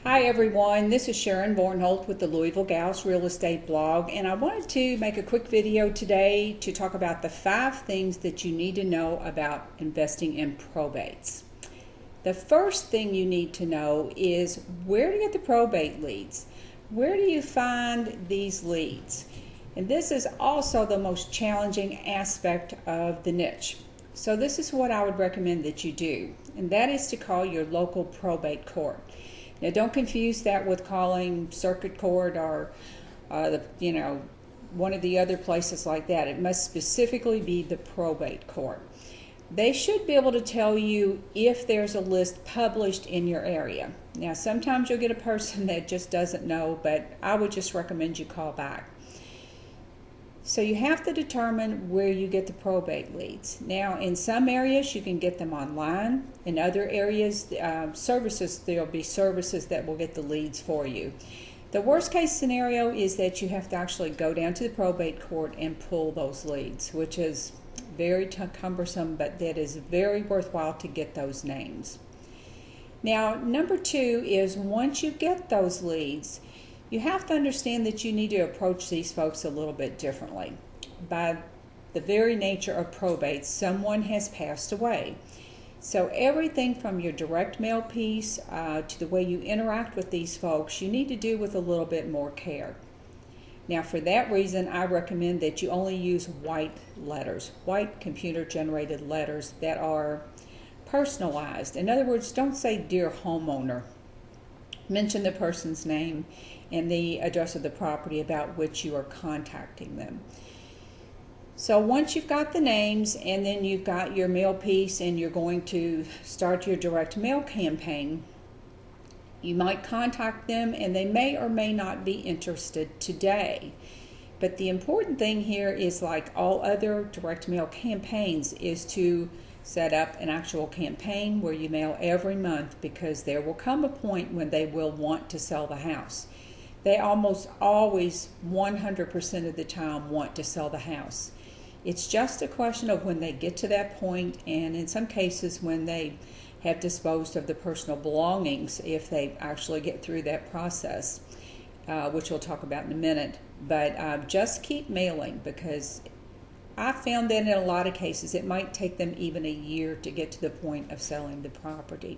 Hi everyone, this is Sharon Vornholt with the Louisville Gals Real Estate Blog, and I wanted to make a quick video today to talk about the 5 things that you need to know about investing in probates. The first thing you need to know is where to get the probate leads. Where do you find these leads? And this is also the most challenging aspect of the niche. So this is what I would recommend that you do, and that is to call your local probate court. Now, don't confuse that with calling circuit court or one of the other places like that. It must specifically be the probate court. They should be able to tell you if there's a list published in your area. Now, sometimes you'll get a person that just doesn't know, but I would just recommend you call back. So you have to determine where you get the probate leads. Now, in some areas you can get them online. In other areas, there'll be services that will get the leads for you. The worst case scenario is that you have to actually go down to the probate court and pull those leads, which is very cumbersome, but that is very worthwhile to get those names. Now, number 2 is once you get those leads, you have to understand that you need to approach these folks a little bit differently. By the very nature of probate, someone has passed away. So everything from your direct mail piece to the way you interact with these folks, you need to do with a little bit more care. Now, for that reason, I recommend that you only use white letters, white computer-generated letters that are personalized. In other words, don't say "Dear Homeowner." Mention the person's name and the address of the property about which you are contacting them. So once you've got the names and then you've got your mail piece and you're going to start your direct mail campaign, you might contact them and they may or may not be interested today. But the important thing here is, like all other direct mail campaigns, is to set up an actual campaign where you mail every month, because there will come a point when they will want to sell the house. They almost always 100% of the time want to sell the house. It's just a question of when they get to that point, and in some cases when they have disposed of the personal belongings, if they actually get through that process, which we'll talk about in a minute. But just keep mailing, because I found that in a lot of cases it might take them even a year to get to the point of selling the property.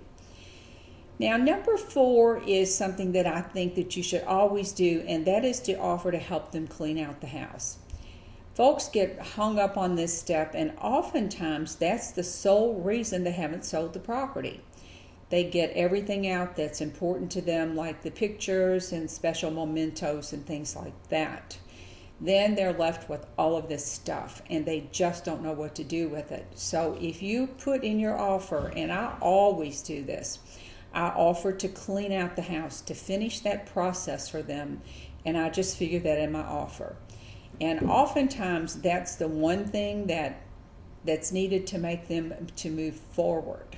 Now, number 4 is something that I think that you should always do, and that is to offer to help them clean out the house. Folks get hung up on this step, and oftentimes that's the sole reason they haven't sold the property. They get everything out that's important to them, like the pictures and special mementos and things like that. Then they're left with all of this stuff and they just don't know what to do with it. So if you put in your offer, and I always do this, I offer to clean out the house, to finish that process for them, and I just figure that in my offer. And oftentimes that's the one thing that's needed to make them to move forward.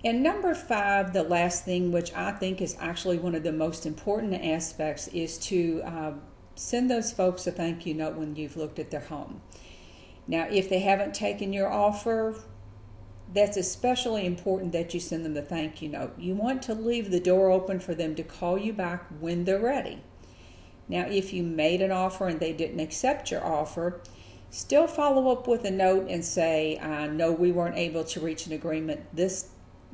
And number 5, the last thing, which I think is actually one of the most important aspects, is to send those folks a thank you note when you've looked at their home. Now, if they haven't taken your offer, that's especially important that you send them the thank you note. You want to leave the door open for them to call you back when they're ready. Now, if you made an offer and they didn't accept your offer, still follow up with a note and say, "I know we weren't able to reach an agreement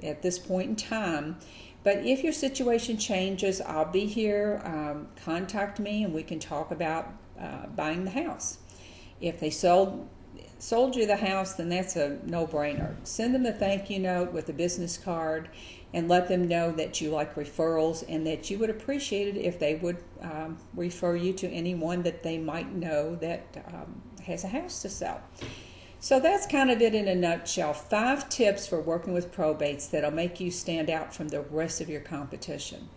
at this point in time, but if your situation changes, I'll be here. Contact me and we can talk about buying the house." If they sold you the house, then that's a no-brainer. Send them a thank you note with a business card and let them know that you like referrals and that you would appreciate it if they would refer you to anyone that they might know that has a house to sell. So that's kind of it in a nutshell. 5 tips for working with probates that'll make you stand out from the rest of your competition.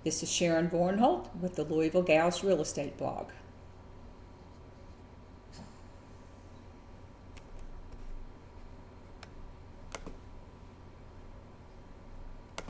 This is Sharon Vornholt with the Louisville Gals Real Estate Blog.